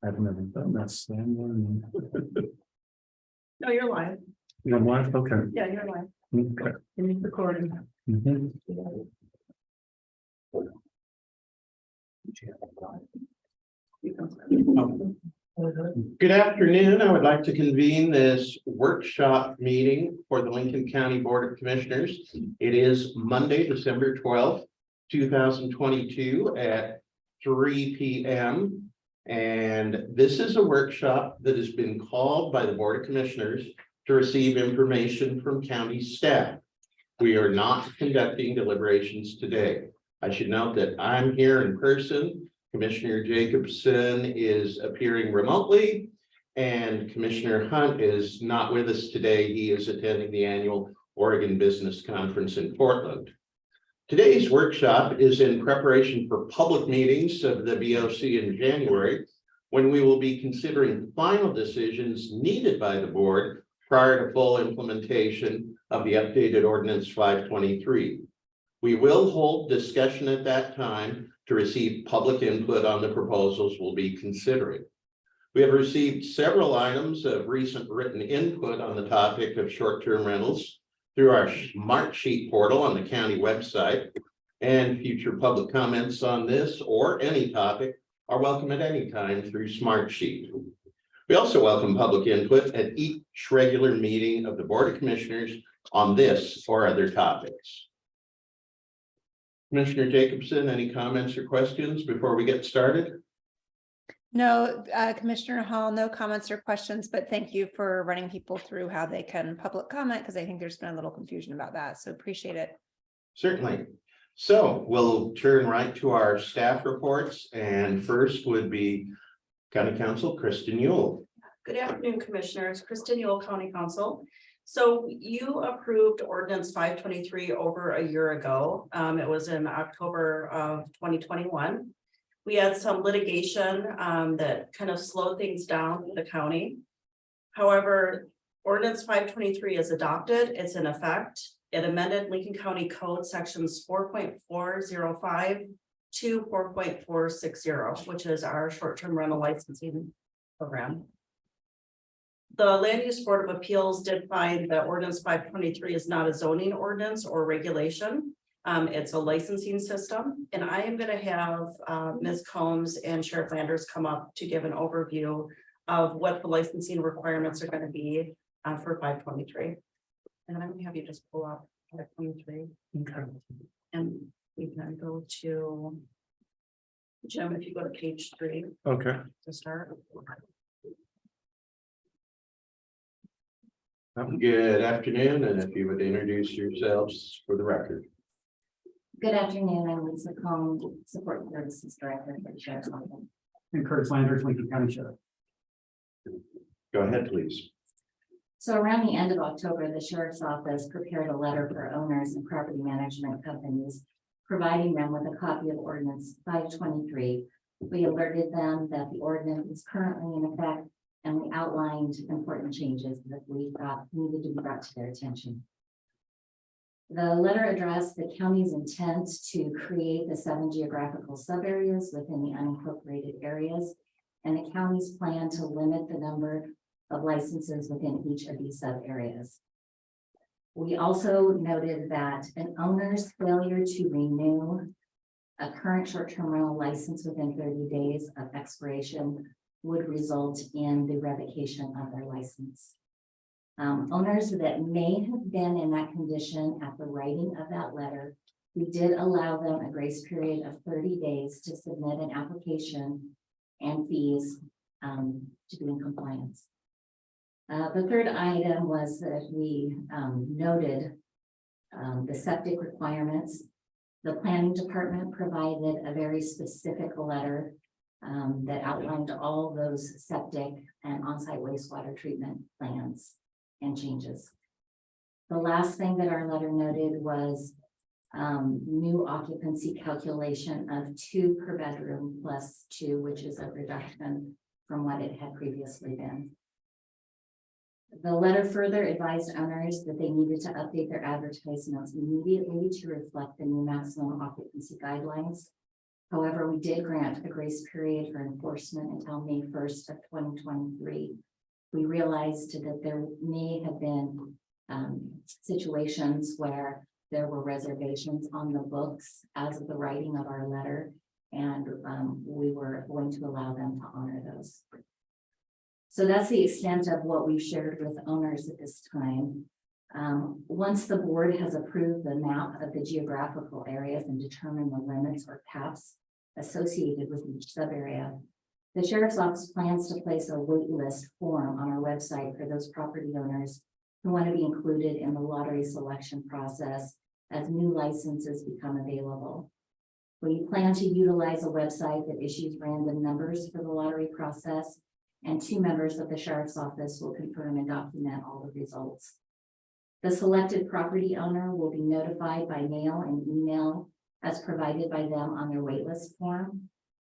I've never done that. No, you're live. You're live? Okay. Yeah, you're live. Okay. And it's recording. Mhm. Good afternoon. I would like to convene this workshop meeting for the Lincoln County Board of Commissioners. It is Monday, December 12th, 2022 at 3 p.m. And this is a workshop that has been called by the Board of Commissioners to receive information from county staff. We are not conducting deliberations today. I should note that I'm here in person. Commissioner Jacobson is appearing remotely, and Commissioner Hunt is not with us today. He is attending the annual Oregon Business Conference in Portland. Today's workshop is in preparation for public meetings of the BOC in January, when we will be considering final decisions needed by the board prior to full implementation of the updated Ordinance 523. We will hold discussion at that time to receive public input on the proposals we'll be considering. We have received several items of recent written input on the topic of short-term rentals through our Smart Sheet portal on the county website, and future public comments on this or any topic are welcome at any time through Smart Sheet. We also welcome public input at each regular meeting of the Board of Commissioners on this or other topics. Commissioner Jacobson, any comments or questions before we get started? No, Commissioner Hall, no comments or questions, but thank you for running people through how they can public comment, because I think there's been a little confusion about that. So appreciate it. Certainly. So we'll turn right to our staff reports, and first would be County Counsel Kristen Ewell. Good afternoon, Commissioners. Kristen Ewell, County Counsel. So you approved Ordinance 523 over a year ago. It was in October of 2021. We had some litigation that kind of slowed things down in the county. However, Ordinance 523 is adopted. It's in effect. It amended Lincoln County Code sections 4.405 to 4.460, which is our short-term rental licensing program. The Land Use Board of Appeals did find that Ordinance 523 is not a zoning ordinance or regulation. It's a licensing system, and I am going to have Ms. Combs and Sheriff Landers come up to give an overview of what the licensing requirements are going to be for 523. And I'm going to have you just pull up 523. Okay. And we can go to Jim, if you go to page 3 Okay. to start. Good afternoon, and if you would introduce yourselves for the record. Good afternoon, I'm Lisa Combs, Support Services Director for the Sheriff's Office. And Curtis Landers, Lincoln County Sheriff. Go ahead, please. So around the end of October, the Sheriff's Office prepared a letter for owners and property management companies, providing them with a copy of Ordinance 523. We alerted them that the ordinance is currently in effect, and we outlined important changes that we thought needed to be brought to their attention. The letter addressed the county's intent to create the 7 geographical subareas within the unincorporated areas, and the county's plan to limit the number of licenses within each of these sub areas. We also noted that an owner's failure to renew a current short-term rental license within 30 days of expiration would result in the revocation of their license. Owners that may have been in that condition at the writing of that letter, we did allow them a grace period of 30 days to submit an application and fees to be in compliance. The third item was that we noted the septic requirements. The planning department provided a very specific letter that outlined all those septic and on-site wastewater treatment plans and changes. The last thing that our letter noted was new occupancy calculation of 2 per bedroom plus 2, which is a reduction from what it had previously been. The letter further advised owners that they needed to update their advertisements immediately to reflect the new maximum occupancy guidelines. However, we did grant a grace period for enforcement until May 1st of 2023. We realized that there may have been situations where there were reservations on the books as of the writing of our letter, and we were going to allow them to honor those. So that's the extent of what we've shared with owners at this time. Once the board has approved the map of the geographical areas and determined the limits or caps associated with each sub area, the sheriff's office plans to place a wait list form on our website for those property owners who want to be included in the lottery selection process as new licenses become available. We plan to utilize a website that issues random numbers for the lottery process, and 2 members of the sheriff's office will confirm and document all the results. The selected property owner will be notified by mail and email as provided by them on their waitlist form.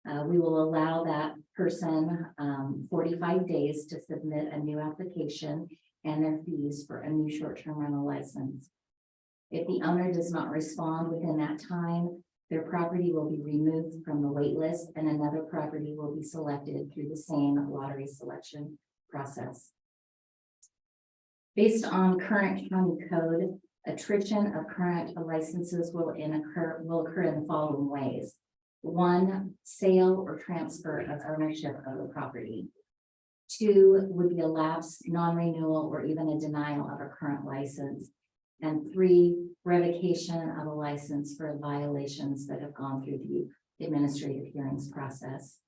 We will allow that person 45 days to submit a new application and their fees for a new short-term rental license. If the owner does not respond within that time, their property will be removed from the wait list and another property will be selected through the same lottery selection process. Based on current county code, attrition of current licenses will occur in the following ways. 1, sale or transfer of ownership of the property. 2 would be a lapse, non-renewal, or even a denial of a current license. And 3, revocation of a license for violations that have gone through the administrative hearings process.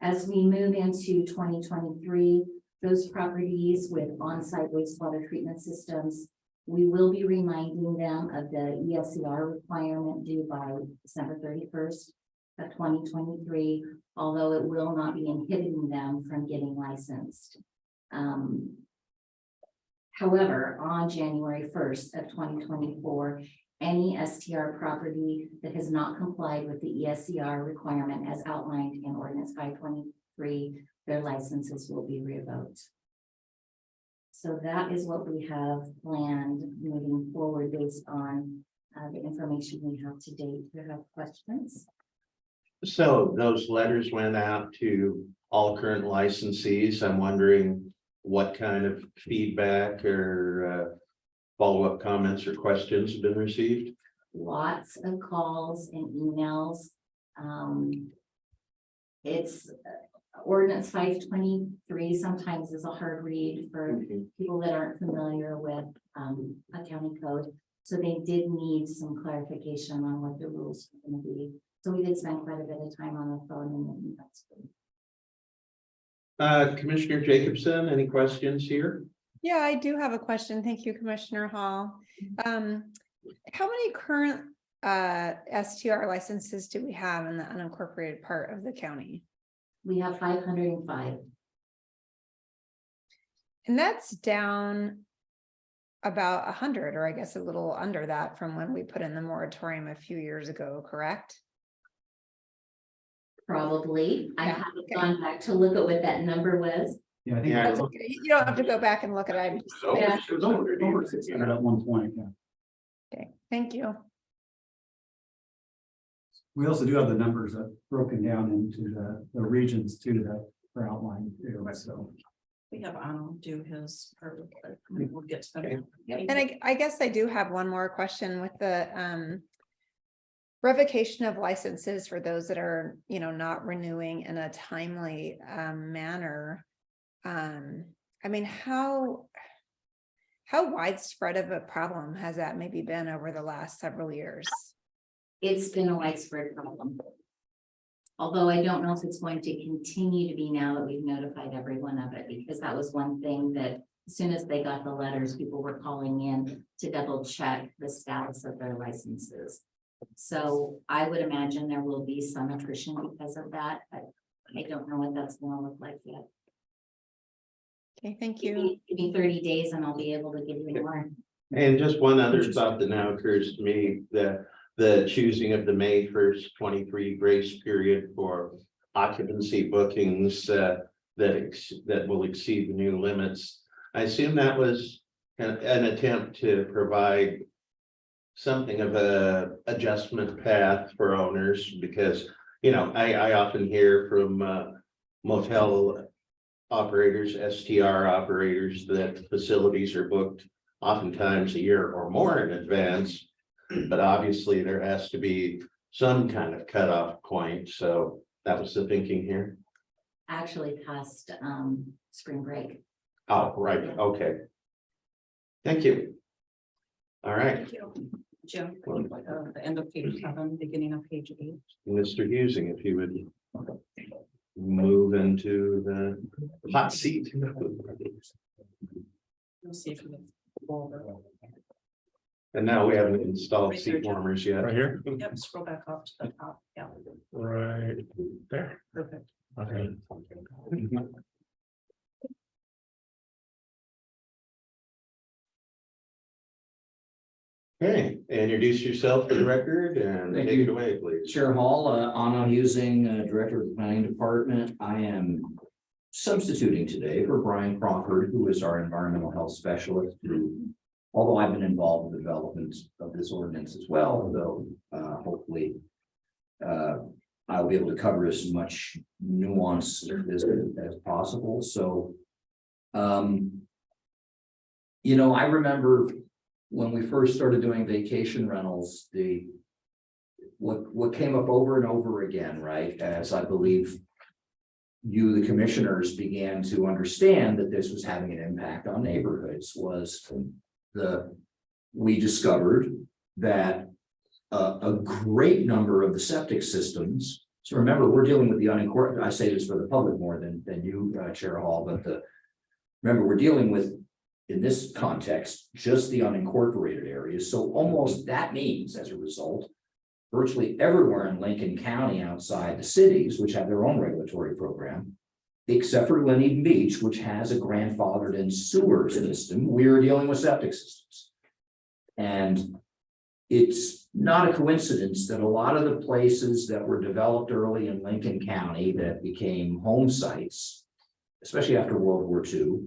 As we move into 2023, those properties with on-site wastewater treatment systems, we will be reminding them of the ESCR requirement due by December 31st of 2023, although it will not be inhibiting them from getting licensed. However, on January 1st of 2024, any STR property that has not complied with the ESCR requirement as outlined in Ordinance 523, their licenses will be revoked. So that is what we have planned moving forward based on the information we have to date. Do you have questions? So those letters went out to all current licensees. I'm wondering what kind of feedback or follow-up comments or questions have been received? Lots of calls and emails. It's Ordinance 523 sometimes is a hard read for people that aren't familiar with a county code. So they did need some clarification on what the rules are going to be. So we did spend quite a bit of time on the phone and that's good. Commissioner Jacobson, any questions here? Yeah, I do have a question. Thank you, Commissioner Hall. How many current STR licenses do we have in the unincorporated part of the county? We have 505. And that's down about 100, or I guess a little under that from when we put in the moratorium a few years ago, correct? Probably. I Yeah, haven't okay. gone back to look at what that number was. Yeah, I think Yeah. That's okay. You don't have to go back and look at it. Yeah. it was over 600 at one point. Yeah. Okay, thank you. We also do have the numbers broken down into the regions too that are outlined here. So We have Anno do his, or we'll get to that. And I guess I do have one more question with the revocation of licenses for those that are, not renewing in a timely manner. I mean, how widespread of a problem has that maybe been over the last several years? It's been a widespread problem. Although I don't know if it's going to continue to be now that we've notified everyone of it, because that was one thing that as soon as they got the letters, people were calling in to double check the status of their licenses. So I would imagine there will be some attrition because of that, but I don't know what that's going to look like yet. Okay, thank Give you. me 30 days and I'll be able to give you more. And just one other thought that now occurs to me, the choosing of the May 1st, 23 grace period for occupancy bookings that will exceed the new limits. I assume that was an attempt to provide something of a adjustment path for owners, because, you know, I often hear from motel operators, STR operators, that facilities are booked oftentimes a year or more in advance. But obviously there has to be some kind of cutoff point, so that was the thinking here. Actually past spring break. Oh, right, okay. Thank you. All right, Thank you. Jim, the end of page 7, beginning of page 8. Mr. Husing, if you would move into the hot seat. You'll see if you can go over. And now we haven't installed seat warmers yet. Right here, Yep, scroll back up to the top. Yeah, right there. perfect. Okay. Okay, introduce yourself for the record and Thank take you. it away, please. Chair Hall, Anna Husing, Director of the Planning Department. I am substituting today for Brian Crawford, who is our environmental health specialist, who, although I've been involved in the development of this ordinance as well, though hopefully I'll be able to cover as much nuance as possible. So, you know, I remember when we first started doing vacation rentals, what came up over and over again, right, as I believe you, the commissioners, began to understand that this was having an impact on neighborhoods, was we discovered that a great number of the septic systems. So remember, we're dealing with the unincorporated. I say this for the public more than you, Chair Hall, but remember, we're dealing with, in this context, just the unincorporated areas. So almost that means, as a result, virtually everywhere in Lincoln County outside the cities, which have their own regulatory program, except for Lincoln Beach, which has a grandfathered in sewer system, we are dealing with septic systems. And it's not a coincidence that a lot of the places that were developed early in Lincoln County that became home sites, especially after World War II,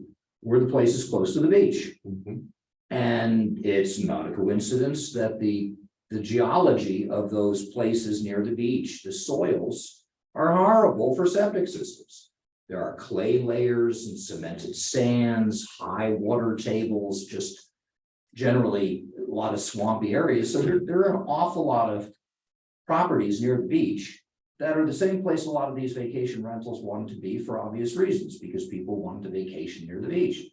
were the places close to the beach. And it's not a coincidence that the geology of those places near the beach, the soils, are horrible for septic systems. There are clay layers and cemented sands, high water tables, just generally a lot of swampy areas. So there are an awful lot of properties near the beach that are the same place a lot of these vacation rentals wanted to be, for obvious reasons, because people wanted to vacation near the beach.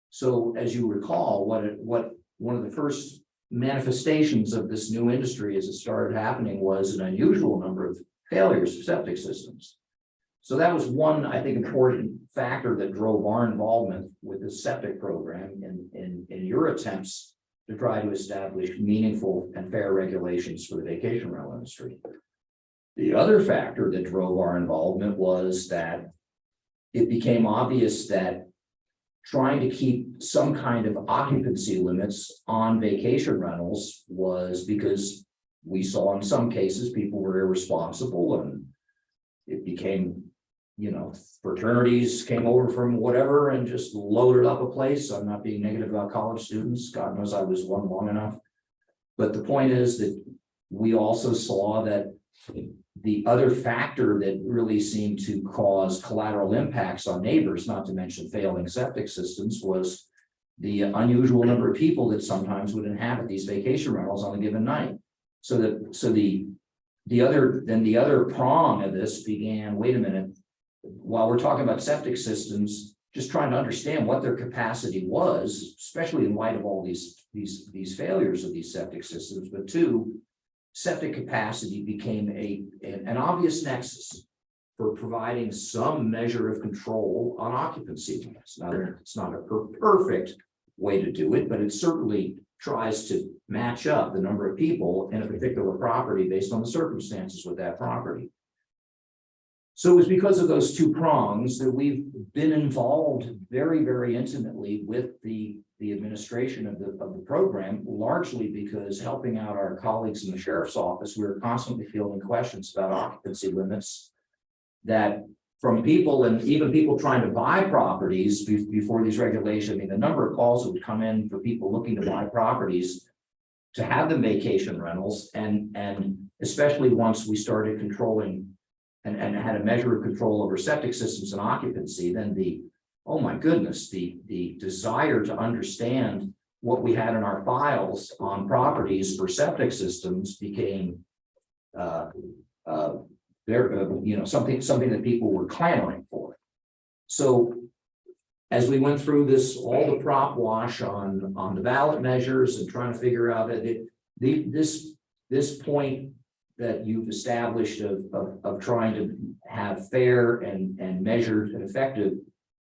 So as you recall, what one of the first manifestations of this new industry as it started happening was an unusual number of failures of septic systems. So that was one, I think, important factor that drove our involvement with the septic program in your attempts to try to establish meaningful and fair regulations for the vacation rental industry. The other factor that drove our involvement was that it became obvious that trying to keep some kind of occupancy limits on vacation rentals was because we saw in some cases people were irresponsible, and it became, you know, fraternities came over from whatever and just loaded up a place. I'm not being negative about college students. God knows I was one long enough. But the point is that we also saw that the other factor that really seemed to cause collateral impacts on neighbors, not to mention failing septic systems, was the unusual number of people that sometimes would inhabit these vacation rentals on a given night. So the other prong of this began, wait a minute, while we're talking about septic systems, just trying to understand what their capacity was, especially in light of all these failures of these septic systems. But two, septic capacity became an obvious nexus for providing some measure of control on occupancy. It's not a perfect way to do it, but it certainly tries to match up the number of people in a particular property based on the circumstances with that property. So it was because of those two prongs that we've been involved very, very intimately with the administration of the program, largely because helping out our colleagues in the sheriff's office, we were constantly fielding questions about occupancy limits that from people and even people trying to buy properties before these regulations. I mean, the number of calls that would come in for people looking to buy properties to have them vacation rentals, and especially once we started controlling and had a measure of control over septic systems and occupancy, then oh my goodness, the desire to understand what we had in our files on properties for septic systems became something that people were clamoring for. So as we went through all the prop wash on the ballot measures and trying to figure out this point that you've established of trying to have fair and measured and effective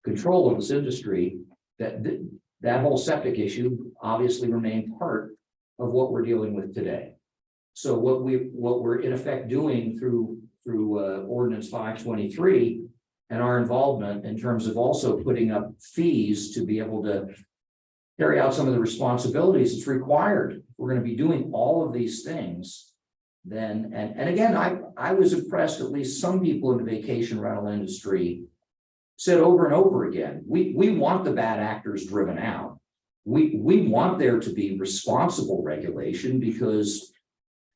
control of this industry, that whole septic issue obviously remained part of what we're dealing with today. So what we're in effect doing through ordinance 523 and our involvement in terms of also putting up fees to be able to carry out some of the responsibilities that's required. We're going to be doing all of these things. Then, and again, I was impressed, at least some people in the vacation rental industry said over and over again, we want the bad actors driven out. We want there to be responsible regulation because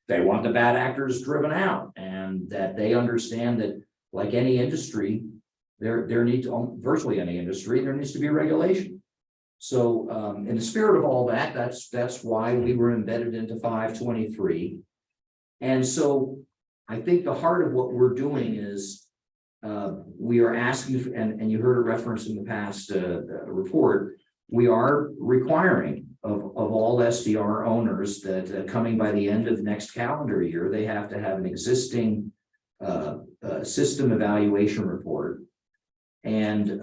they want the bad actors driven out, and that they understand that, like any industry, virtually any industry, there needs to be regulation. So in the spirit of all that, that's why we were embedded into 523. And so I think the heart of what we're doing is we are asking, and you heard a reference in the past report, we are requiring of all STR owners that coming by the end of next calendar year, they have to have an existing system evaluation report. And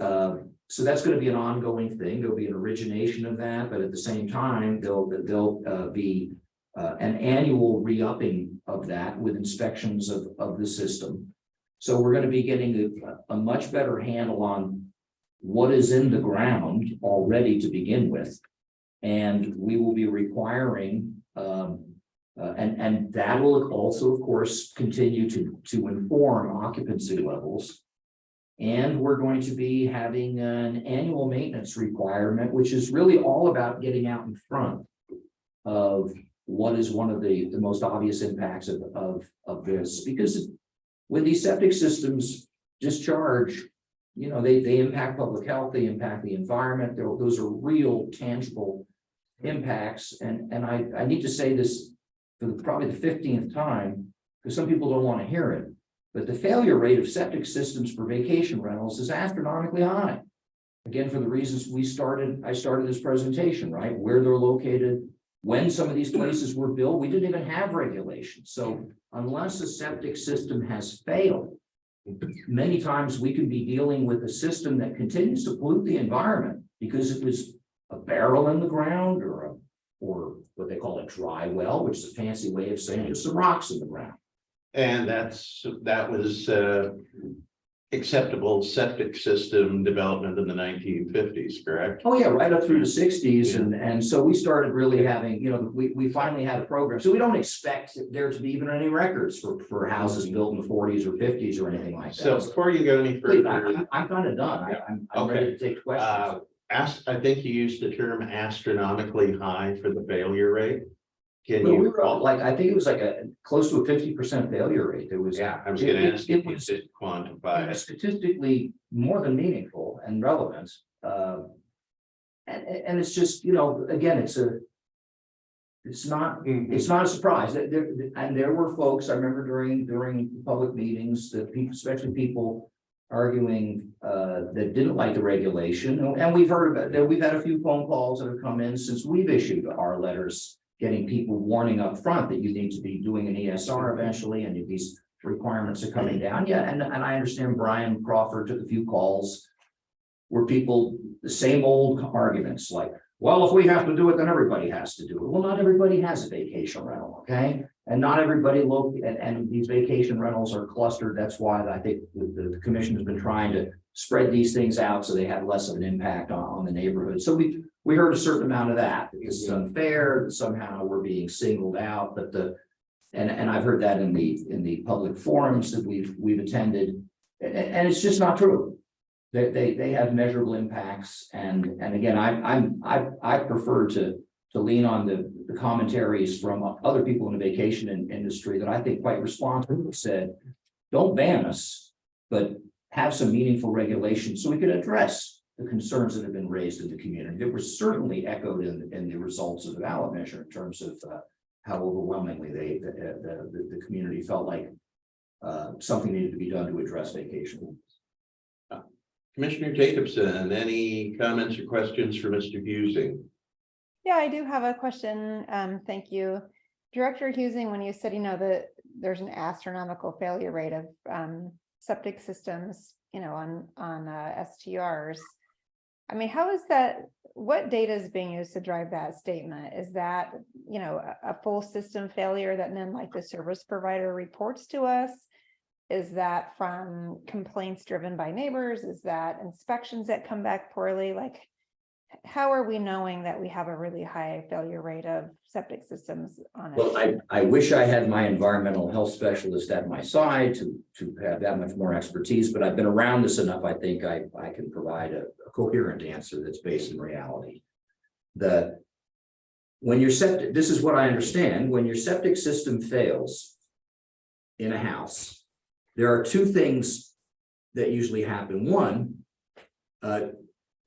so that's going to be an ongoing thing. There'll be an origination of that, but at the same time, there'll be an annual re-upping of that with inspections of the system. So we're going to be getting a much better handle on what is in the ground already to begin with. And we will be requiring, and that will also, of course, continue to inform occupancy levels. And we're going to be having an annual maintenance requirement, which is really all about getting out in front of what is one of the most obvious impacts of this. Because when these septic systems discharge, they impact public health, they impact the environment. Those are real, tangible impacts. And I need to say this for probably the 15th time, because some people don't want to hear it. But the failure rate of septic systems for vacation rentals is astronomically high. Again, for the reasons I started this presentation, right? Where they're located, when some of these places were built, we didn't even have regulations. So unless a septic system has failed, many times we could be dealing with a system that continues to pollute the environment because it was a barrel in the ground or what they call a dry well, which is a fancy way of saying just some rocks in the ground. And that was acceptable septic system development in the 1950s, correct? Oh yeah, right up through the 60s. And so we started really having, we finally had a program. So we don't expect there to be even any records for houses built in the 40s or 50s or anything like that. So before you go any Please, further, I'm kind of done. I'm ready to take questions. I think you used the term astronomically high for the failure rate. Can But we you? were I think it was like close to a 50% failure rate. There was. Yeah, I was going to ask if you was did quantify it. statistically more than meaningful and relevant. And it's just, again, it's not a surprise that there were folks, I remember during public meetings that people, especially people arguing that didn't like the regulation. And we've heard about that. We've had a few phone calls that have come in since we've issued our letters, getting people warning up front that you need to be doing an ESR eventually, and these requirements are coming down. Yeah, and I understand Brian Crawford took a few calls where people, the same old arguments like, well, if we have to do it, then everybody has to do it. Well, not everybody has a vacation rental, okay? And not everybody and these vacation rentals are clustered. That's why I think the commission has been trying to spread these things out so they have less of an impact on the neighborhood. So we heard a certain amount of that. This is unfair, that somehow we're being singled out, but and I've heard that in the public forums that we've attended. And it's just not true. They have measurable impacts, and again, I prefer to lean on the commentaries from other people in the vacation industry that I think quite responsibly said, don't ban us, but have some meaningful regulation so we can address the concerns that have been raised in the community. That were certainly echoed in the results of the ballot measure in terms of how overwhelmingly the community felt like something needed to be done to address vacation. Commissioner Jacobson, any comments or questions for Mr. Husing? Yeah, I do have a question. Thank you. Director Husing, when you said, that there's an astronomical failure rate of septic systems, on STRs. I mean, how is that? What data is being used to drive that statement? Is that, a full system failure that then like the service provider reports to us? Is that from complaints driven by neighbors? Is that inspections that come back poorly? Like, how are we knowing that we have a really high failure rate of septic systems on it? Well, I wish I had my environmental health specialist at my side to have that much more expertise, but I've been around this enough. I think I can provide a coherent answer that's based in reality. When your septic, this is what I understand, when your septic system fails in a house, there are two things that usually happen. One,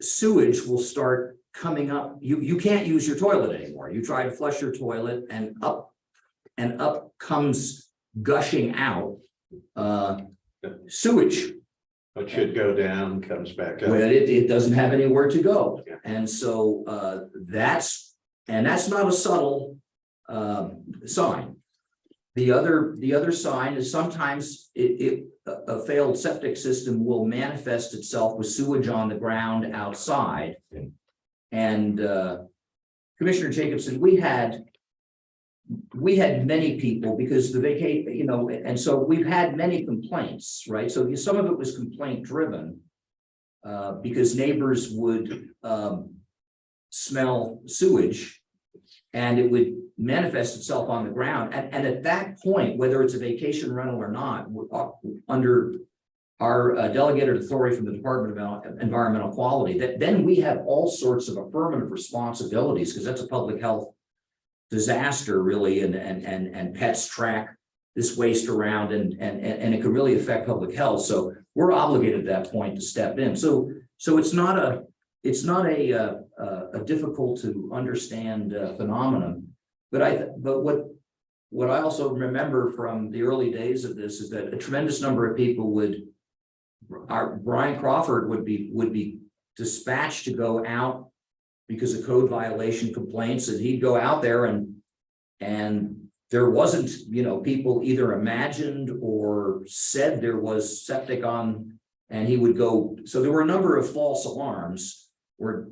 sewage will start coming up. You can't use your toilet anymore. You try to flush your toilet and up comes gushing out sewage. It should go down, comes back up. Well, it doesn't have anywhere to go. Yeah. And so that's not a subtle sign. The other sign is sometimes a failed septic system will manifest itself with sewage on the ground outside. And Commissioner Jacobson, we had many people because the and so we've had many complaints, right? So some of it was complaint driven because neighbors would smell sewage and it would manifest itself on the ground. And at that point, whether it's a vacation rental or not, under our delegated authority from the Department of Environmental Quality, that then we have all sorts of affirmative responsibilities because that's a public health disaster, really, and pets track this waste around and it could really affect public health. So we're obligated at that point to step in. So it's not a difficult to understand phenomenon. But what I also remember from the early days of this is that a tremendous number of people Brian Crawford would be dispatched to go out because of code violation complaints, and he'd go out there and there wasn't, people either imagined or said there was septic on, and he would go. So there were a number of false alarms.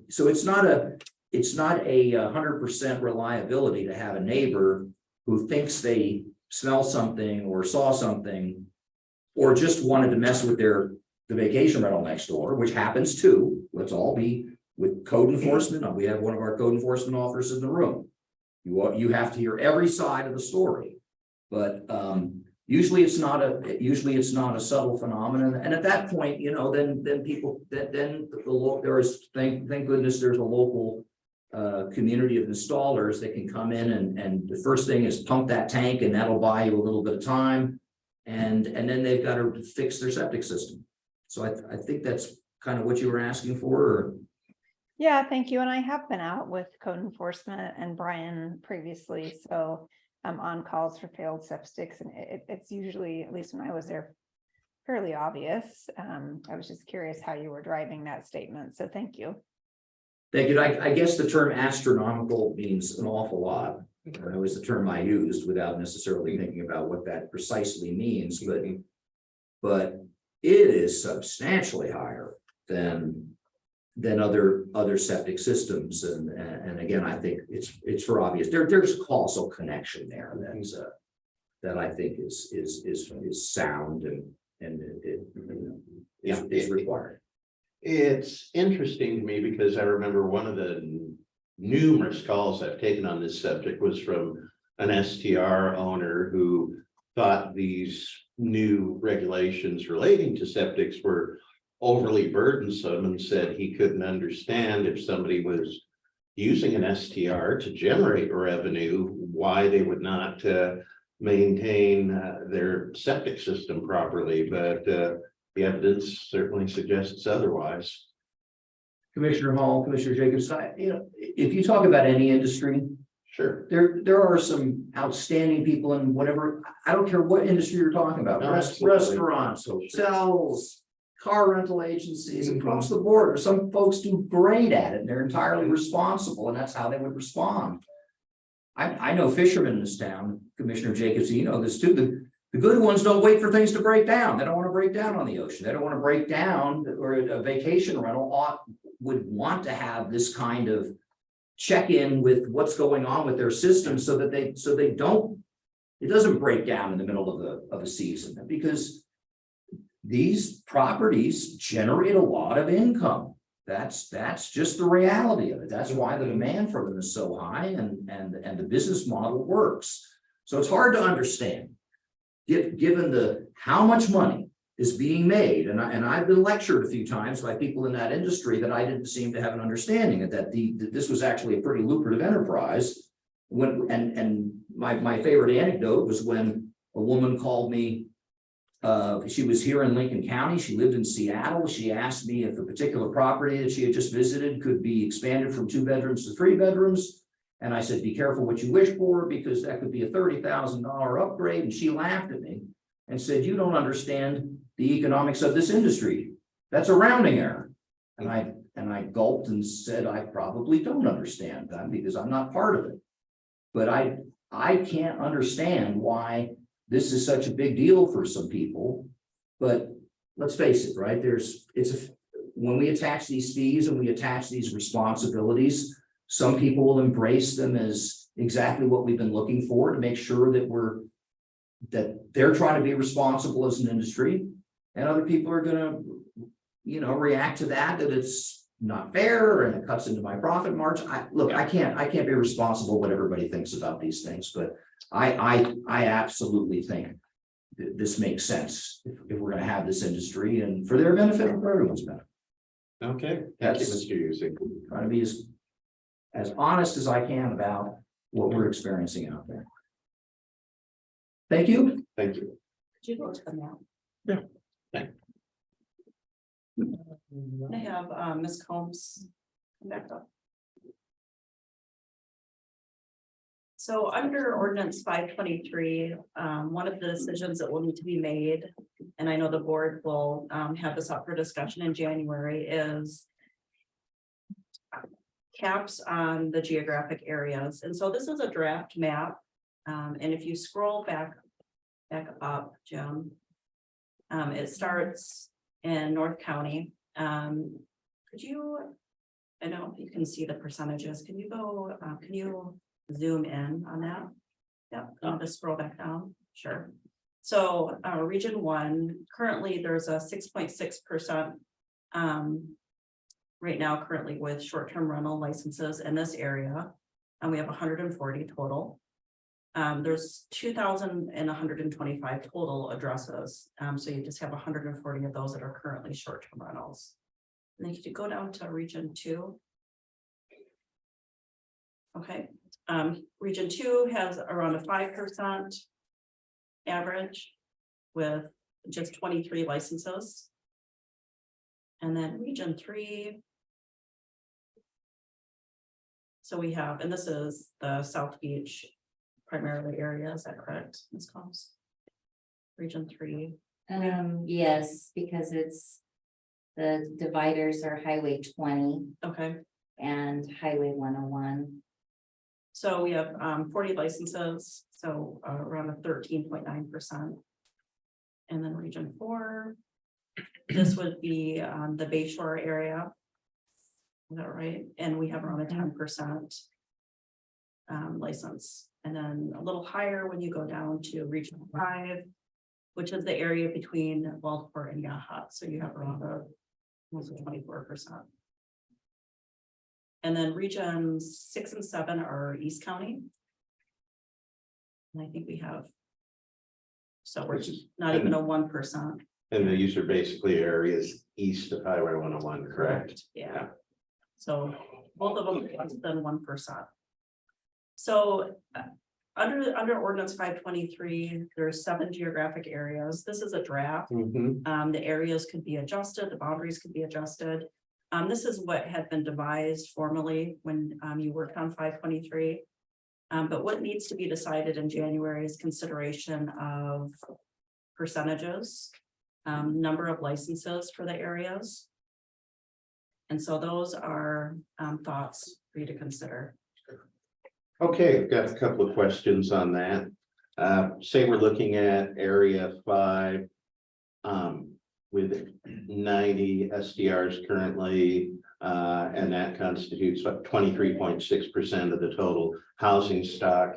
So it's not a 100% reliability to have a neighbor who thinks they smell something or saw something, or just wanted to mess with the vacation rental next door, which happens too. Let's all be with code enforcement. We have one of our code enforcement officers in the room. You have to hear every side of the story, but usually it's not a subtle phenomenon. And at that point, then people there is thank goodness there's a local community of installers that can come in and the first thing is pump that tank, and that'll buy you a little bit of time, and then they've got to fix their septic system. So I think that's kind of what you were asking for. Or? Yeah, thank you. And I have been out with code enforcement and Brian previously, so I'm on calls for failed septics, and it's usually, at least when I was there, fairly obvious. I was just curious how you were driving that statement, so thank you. Thank you. I guess the term astronomical means an awful lot. That was the term I used without necessarily thinking about what that precisely means, but it is substantially higher than other septic systems, and again, I think it's for obvious. There's a causal connection there that I think is sound and is required. It's interesting to me because I remember one of the numerous calls I've taken on this subject was from an STR owner who thought these new regulations relating to septics were overly burdensome and said he couldn't understand if somebody was using an STR to generate revenue, why they would not maintain their septic system properly, but the evidence certainly suggests otherwise. Commissioner Hall, Commissioner Jacobs, if you talk about any industry, Sure. there are some outstanding people in whatever, I don't care what industry you're talking about, No, absolutely. restaurants, hotels, car rental agencies, across the board. Some folks do great at it, and they're entirely responsible, and that's how they would respond. I know fishermen in this town, Commissioner Jacobs, you know this too, the good ones don't wait for things to break down. They don't want to break down on the ocean. They don't want to break down, or a vacation rental would want to have this kind of check-in with what's going on with their system so that it doesn't break down in the middle of a season, because these properties generate a lot of income. That's just the reality of it. That's why the demand for them is so high, and the business model works. So it's hard to understand, given how much money is being made, and I've been lectured a few times by people in that industry that I didn't seem to have an understanding of that this was actually a pretty lucrative enterprise. And my favorite anecdote was when a woman called me. She was here in Lincoln County. She lived in Seattle. She asked me if a particular property that she had just visited could be expanded from 2 bedrooms to 3 bedrooms. And I said, be careful what you wish for, because that could be a $30,000 upgrade. And she laughed at me and said, you don't understand the economics of this industry. That's a rounding error. And I gulped and said, I probably don't understand that, because I'm not part of it. But I can't understand why this is such a big deal for some people. But let's face it, right? When we attach these fees and we attach these responsibilities, some people will embrace them as exactly what we've been looking for, to make sure that they're trying to be responsible as an industry, and other people are gonna, react to that it's not fair and it cuts into my profit margin. I can't be responsible what everybody thinks about these things, but I absolutely think that this makes sense if we're gonna have this industry, and for their benefit and for everyone's benefit. Okay, thank you, Mr. Yusek. Trying to be as honest as I can about what we're experiencing out there. Thank you. Thank you. Could you go to the map? Yeah. Thank I have Ms. Combs come back up. So under ordinance 523, one of the decisions that will need to be made, and I know the board will have this up for discussion in January, is caps on the geographic areas. And so this is a draft map. And if you scroll back up, Jim, it starts in North County. Could you, I don't know if you can see the percentages. Can you go, can you zoom in on that? Yep, just scroll back down. Sure. So region 1, currently there's a 6.6% right now currently with short-term rental licenses in this area. And we have 140 total. There's 2,125 total addresses. So you just have 140 of those that are currently short-term rentals. And then could you go down to region 2? Okay. Region 2 has around a 5% average with just 23 licenses. And then region 3. So we have, and this is the South Beach primarily area, is that correct, Ms. Combs? Region 3. Yes, because the dividers are Highway 20 Okay. and Highway 101. So we have 40 licenses, so around a 13.9%. And then region 4, this would be the Bayshore area. Is that right? And we have around a 10% license. And then a little higher when you go down to region 5, which is the area between Waldport and Yahat. So you have around almost 24%. And then regions 6 and 7 are East County. And I think we have So we're Which is- not even a 1%. And these are basically areas east of Highway 101, correct? Yeah. So both of them less than 1%. So under ordinance 523, there's 7 geographic areas. This is a draft. Mhm. The areas could be adjusted, the boundaries could be adjusted. This is what had been devised formally when you worked on 523. But what needs to be decided in January is consideration of percentages, number of licenses for the areas. And so those are thoughts for you to consider. Okay, I've got a couple of questions on that. Say we're looking at area 5. With 90 STRs currently, and that constitutes what 23.6% of the total housing stock.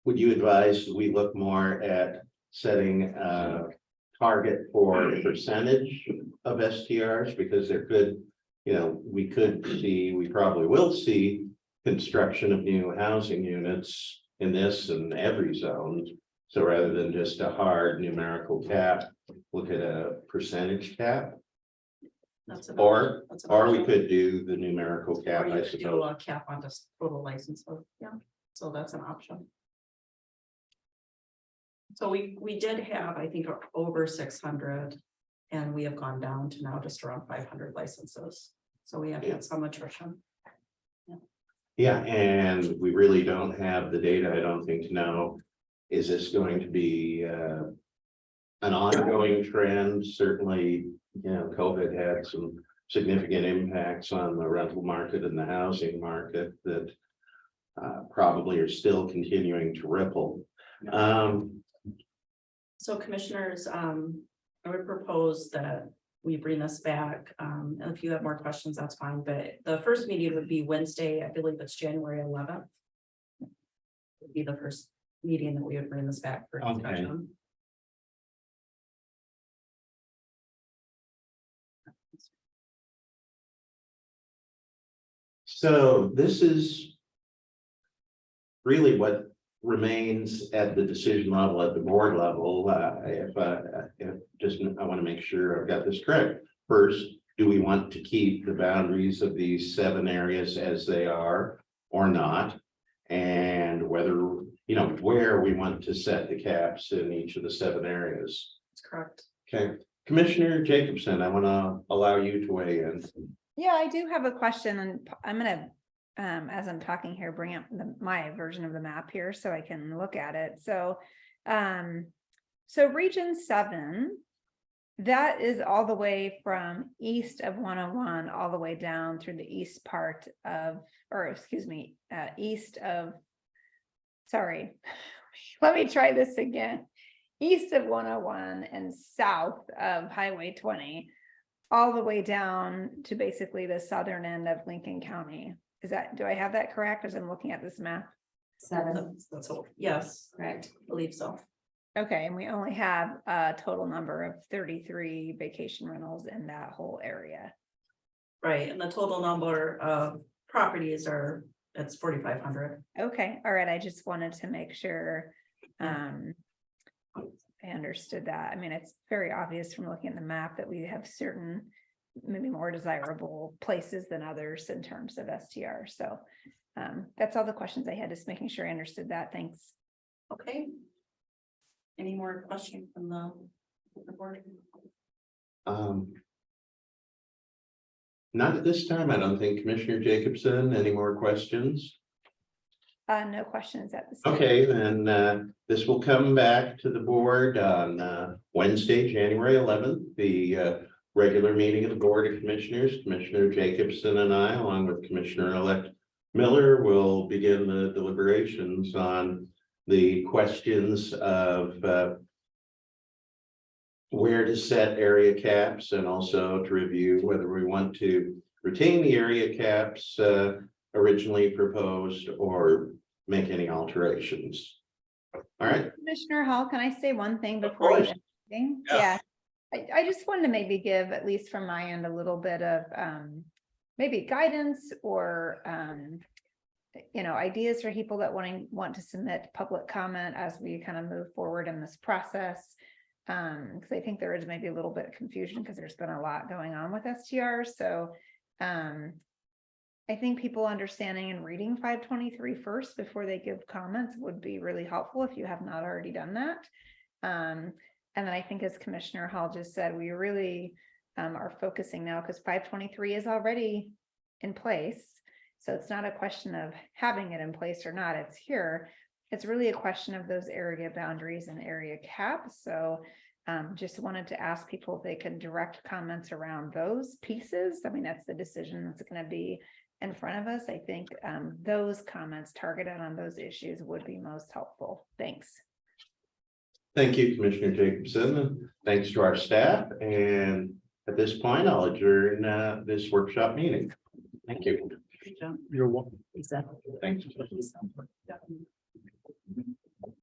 Would you advise we look more at setting a target for percentage of STRs? Because there could, we probably will see construction of new housing units in this and every zone. So rather than just a hard numerical cap, look at a percentage cap, That's an or we option. could do the numerical Or cap, you I could do suppose. a cap on just total license, yeah, so that's an option. So we did have, I think, over 600, and we have gone down to now just around 500 licenses. So we have had some attrition. Yeah, and we really don't have the data, I don't think, to know, is this going to be an ongoing trend? Certainly, COVID had some significant impacts on the rental market and the housing market that probably are still continuing to ripple. So commissioners, I would propose that we bring this back. And if you have more questions, that's fine, but the first meeting would be Wednesday, I believe it's January 11th. Would be the first meeting that we would bring this back for discussion. So this is really what remains at the decision level, at the board level. I want to make sure I've got this correct. First, do we want to keep the boundaries of these 7 areas as they are or not? And whether, where we want to set the caps in each of the 7 areas. That's correct. Okay, Commissioner Jacobson, I want to allow you to weigh in. Yeah, I do have a question, and I'm gonna, as I'm talking here, bring up my version of the map here so I can look at it. So, so region 7, that is all the way from east of 101 all the way down through the east part of, or excuse me, east of, sorry, let me try this again. East of 101 and south of Highway 20, all the way down to basically the southern end of Lincoln County. Do I have that correct as I'm looking at this map? 7, That's all. Yes, correct. I believe so. Okay, and we only have a total number of 33 vacation rentals in that whole area. Right, and the total number of properties it's 4,500. Okay, all right, I just wanted to make sure I understood that. I mean, it's very obvious from looking at the map that we have certain, maybe more desirable places than others in terms of STR. So that's all the questions I had, just making sure I understood that. Thanks. Okay. Any more questions from the board? Not at this time, I don't think. Commissioner Jacobson, any more questions? No questions at this time. Okay, then this will come back to the board on Wednesday, January 11th, the regular meeting of the Board of Commissioners. Commissioner Jacobson and I, along with Commissioner-elect Miller, will begin the deliberations on the questions of where to set area caps, and also to review whether we want to retain the area caps originally proposed or make any alterations. All right. Commissioner Hall, can I say one thing before you? Yeah. I just wanted to maybe give, at least from my end, a little bit of maybe guidance or ideas for people that want to submit public comment as we kind of move forward in this process. Because I think there is maybe a little bit of confusion because there's been a lot going on with STR. So I think people understanding and reading 523 first before they give comments would be really helpful if you have not already done that. And then I think, as Commissioner Hall just said, we really are focusing now because 523 is already in place. So it's not a question of having it in place or not, it's here. It's really a question of those area boundaries and area caps. So just wanted to ask people if they can direct comments around those pieces. I mean, that's the decision that's going to be in front of us. I think those comments targeted on those issues would be most helpful. Thanks. Thank you, Commissioner Jacobson. Thanks to our staff. And at this point, I'll adjourn this workshop meeting. Thank you. You're welcome. Exactly. Thanks.